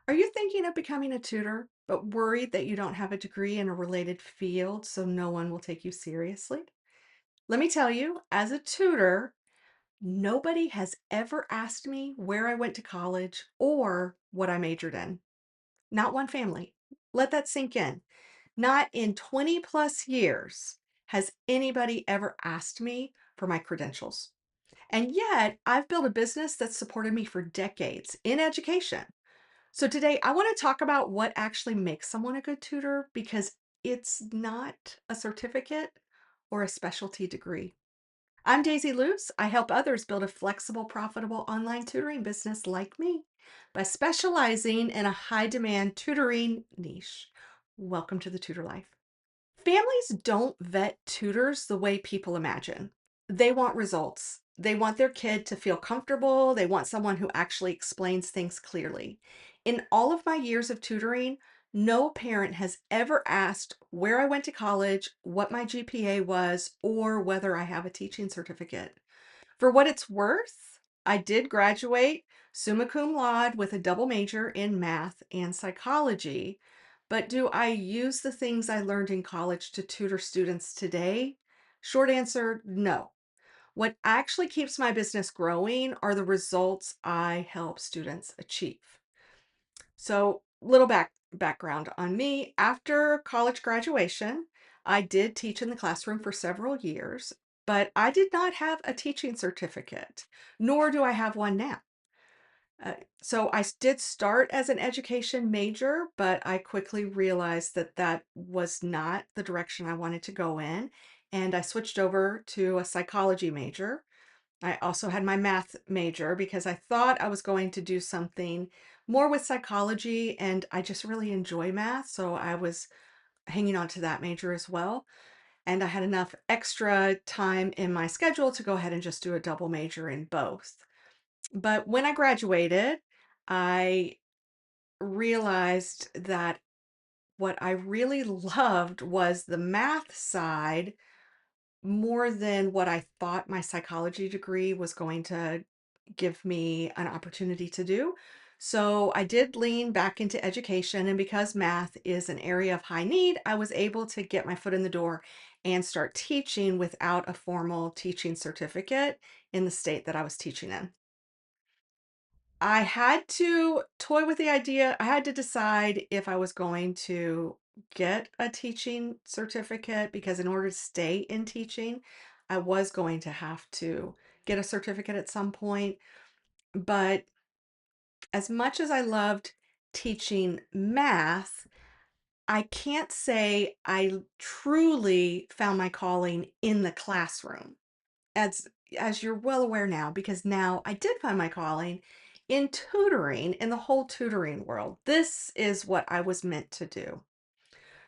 Are you thinking of becoming a tutor, but worried that you don't have a degree in a related field so no one will take you seriously? Let me tell you, as a tutor, nobody has ever asked me where I went to college or what I majored in. Not one family. Let that sink in. Not in 20 plus years has anybody ever asked me for my credentials. And yet, I've built a business that's supported me for decades in education. So today I want to talk about what actually makes someone a good tutor because it's not a certificate or a specialty degree. I'm Daisy Luce. I help others build a flexible, profitable online tutoring business like me by specializing in a high demand tutoring niche. Welcome to the tutor life. Families don't vet tutors the way people imagine. They want results. They want their kid to feel comfortable. They want someone who actually explains things clearly. In all of my years of tutoring, no parent has ever asked where I went to college, what my GPA was, or whether I have a teaching certificate. For what it's worth, I did graduate summa cum laude with a double major in math and psychology. But do I use the things I learned in college to tutor students today? Short answer, no. What actually keeps my business growing are the results I help students achieve. So, little background on me. After college graduation, I did teach in the classroom for several years, but I did not have a teaching certificate, nor do I have one now. So did start as an education major, but I quickly realized that that was not the direction I wanted to go in, and I switched over to a psychology major. I also had my math major because I thought I was going to do something more with psychology, and I just really enjoy math, so I was hanging on to that major as well. And I had enough extra time in my schedule to go ahead and just do a double major in both. But when I graduated, I realized that what I really loved was the math side more than what I thought my psychology degree was going to give me an opportunity to do. So I did lean back into education, and because math is an area of high need, I was able to get my foot in the door and start teaching without a formal teaching certificate in the state that I was teaching in. I had to toy with the idea. I had to decide if I was going to get a teaching certificate because in order to stay in teaching, I was going to have to get a certificate at some point. But as much as I loved teaching math, I can't say I truly found my calling in the classroom as as you're well aware now, because now I did find my calling in tutoring, in the whole tutoring world. This is what I was meant to do.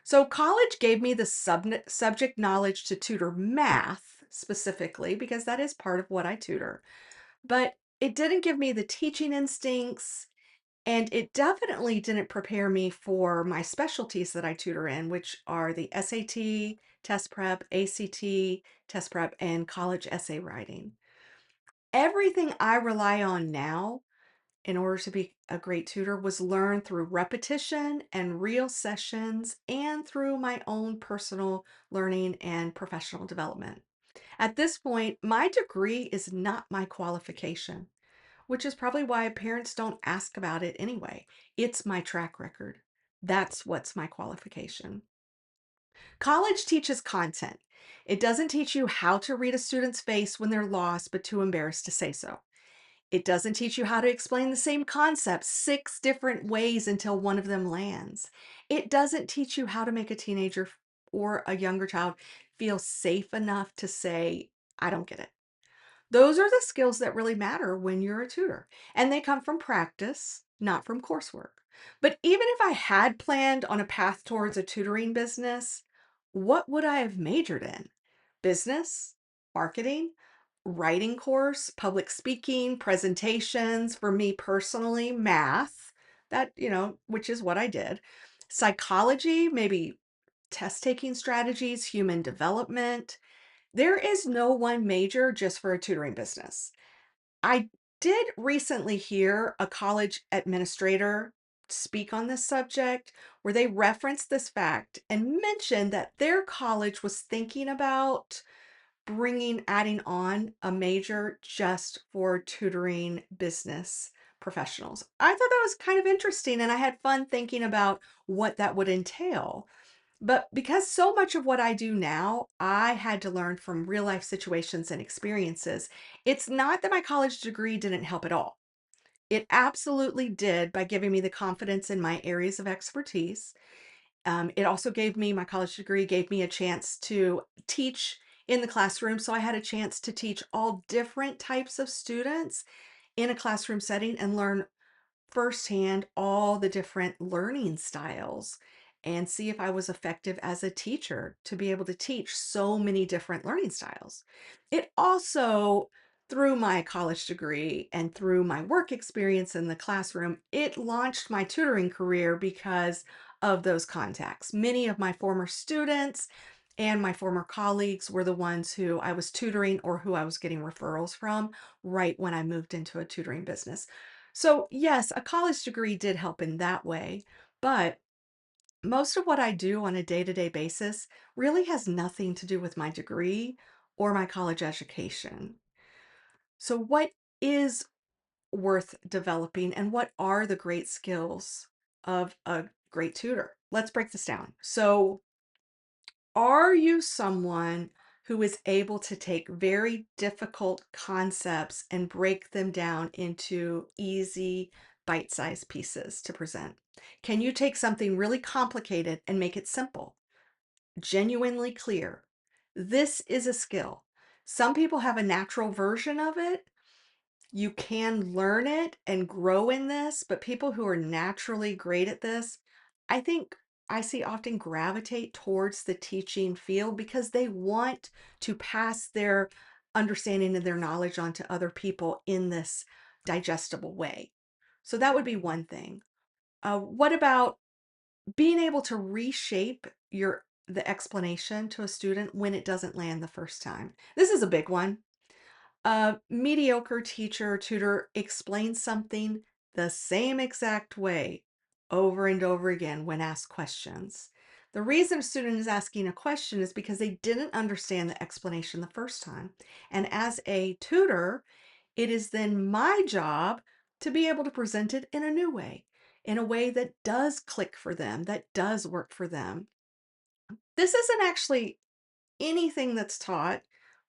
So college gave me the subject knowledge to tutor math specifically because that is part of what I tutor. But it didn't give me the teaching instincts, and it definitely didn't prepare me for my specialties that I tutor in, which are the SAT, test prep, ACT, test prep, and college essay writing. Everything I rely on now in order to be a great tutor was learned through repetition and real sessions and through my own personal learning and professional development. At this point, my degree is not my qualification, which is probably why parents don't ask about it anyway. It's my track record. That's what's my qualification. College teaches content. It doesn't teach you how to read a student's face when they're lost but too embarrassed to say so. It doesn't teach you how to explain the same concept 6 different ways until one of them lands. It doesn't teach you how to make a teenager or a younger child feel safe enough to say, I don't get it. Those are the skills that really matter when you're a tutor, and they come from practice, not from coursework. But even if I had planned on a path towards a tutoring business, what would I have majored in? Business, marketing, writing course, public speaking, presentations, for me personally, math, which is what I did. Psychology, maybe test taking strategies, human development. There is no one major just for a tutoring business. I did recently hear a college administrator speak on this subject where they referenced this fact and mentioned that their college was thinking about adding on a major just for tutoring business professionals. I thought that was kind of interesting, and I had fun thinking about what that would entail. But because so much of what I do now, I had to learn from real life situations and experiences, it's not that my college degree didn't help at all. It absolutely did by giving me the confidence in my areas of expertise. It also gave me my college degree, gave me a chance to teach in the classroom. So I had a chance to teach all different types of students in a classroom setting and learn firsthand all the different learning styles and see if I was effective as a teacher to be able to teach so many different learning styles. It also, through my college degree and through my work experience in the classroom, it launched my tutoring career because of those contacts. Many of my former students and my former colleagues were the ones who I was tutoring or who I was getting referrals from right when I moved into a tutoring business. So, yes, a college degree did help in that way, but most of what I do on a day-to-day basis really has nothing to do with my degree or my college education. So, what is worth developing and what are the great skills of a great tutor? Let's break this down. So, are you someone who is able to take very difficult concepts and break them down into easy, bite-sized pieces to present? Can you take something really complicated and make it simple, genuinely clear? This is a skill. Some people have a natural version of it. You can learn it and grow in this, but people who are naturally great at this, I think I see often gravitate towards the teaching field because they want to pass their understanding and their knowledge on to other people in this digestible way. So that would be one thing. What about being able to reshape the explanation to a student when it doesn't land the first time? This is a big one. A mediocre teacher or tutor explains something the same exact way over and over again when asked questions. The reason a student is asking a question is because they didn't understand the explanation the first time. And as a tutor, it is then my job to be able to present it in a new way, in a way that does click for them, that does work for them. This isn't actually anything that's taught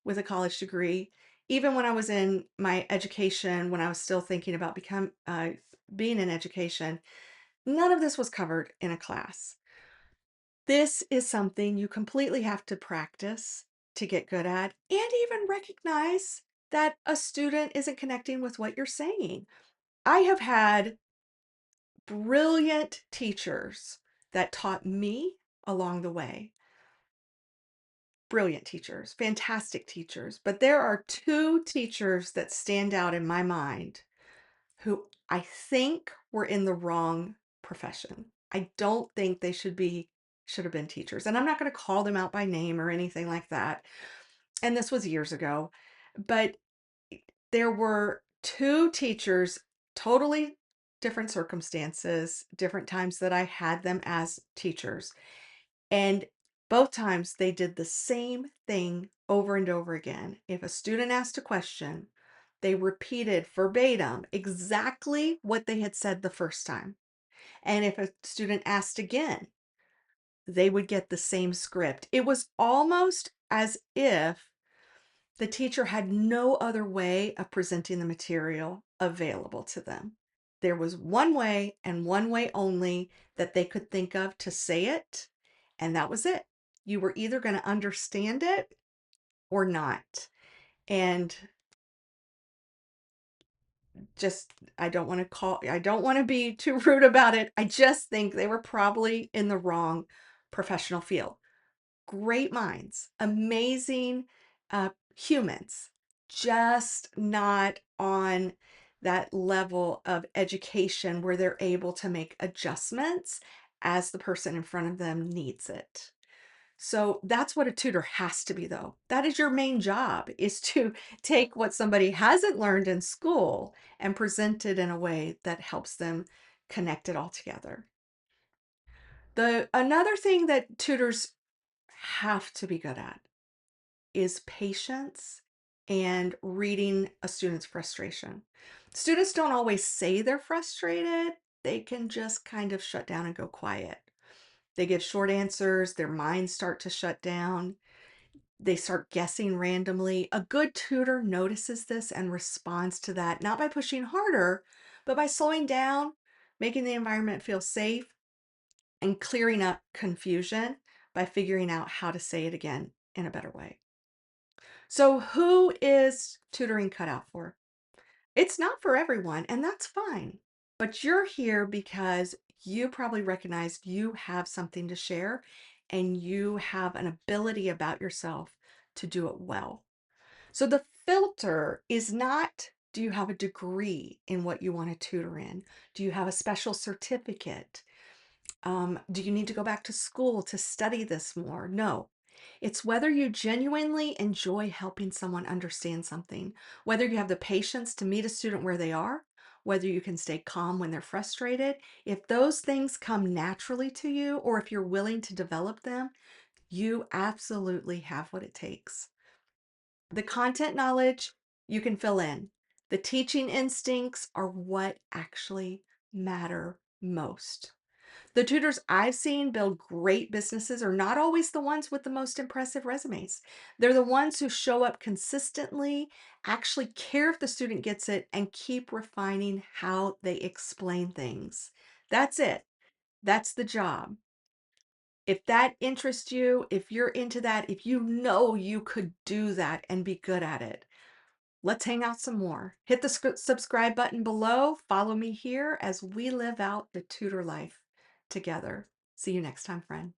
with a college degree. Even when I was in my education, when I was still thinking about being in education, none of this was covered in a class. This is something you completely have to practice to get good at and even recognize that a student isn't connecting with what you're saying. I have had brilliant teachers that taught me along the way. Brilliant teachers, fantastic teachers, but there are two teachers that stand out in my mind who I think were in the wrong profession. I don't think they should have been teachers. And I'm not going to call them out by name or anything like that. And this was years ago, but there were two teachers, totally different circumstances, different times that I had them as teachers. And both times they did the same thing over and over again. If a student asked a question, they repeated verbatim exactly what they had said the first time. And if a student asked again, they would get the same script. It was almost as if the teacher had no other way of presenting the material available to them. There was one way and one way only that they could think of to say it, and that was it. You were either going to understand it or not. And just, I don't want to be too rude about it. I just think they were probably in the wrong professional field. Great minds, amazing humans, just not on that level of education where they're able to make adjustments as the person in front of them needs it. So that's what a tutor has to be, though. That is your main job, is to take what somebody hasn't learned in school and present it in a way that helps them connect it all together. The another thing that tutors have to be good at is patience and reading a student's frustration. Students don't always say they're frustrated. They can just kind of shut down and go quiet. They give short answers, their minds start to shut down, they start guessing randomly. A good tutor notices this and responds to that, not by pushing harder, but by slowing down, making the environment feel safe, and clearing up confusion by figuring out how to say it again in a better way. So, who is tutoring cut out for? It's not for everyone, and that's fine. But you're here because you probably recognize you have something to share and you have an ability about yourself to do it well. So, the filter is not, do you have a degree in what you want to tutor in? Do you have a special certificate? Do you need to go back to school to study this more? No. It's whether you genuinely enjoy helping someone understand something, whether you have the patience to meet a student where they are, whether you can stay calm when they're frustrated. If those things come naturally to you, or if you're willing to develop them, you absolutely have what it takes. The content knowledge you can fill in. The teaching instincts are what actually matter most. The tutors I've seen build great businesses are not always the ones with the most impressive resumes. They're the ones who show up consistently, actually care if the student gets it, and keep refining how they explain things. That's it. That's the job. If that interests you, if you're into that, if you know you could do that and be good at it, let's hang out some more. Hit the subscribe button below. Follow me here as we live out the tutor life together. See you next time, friend.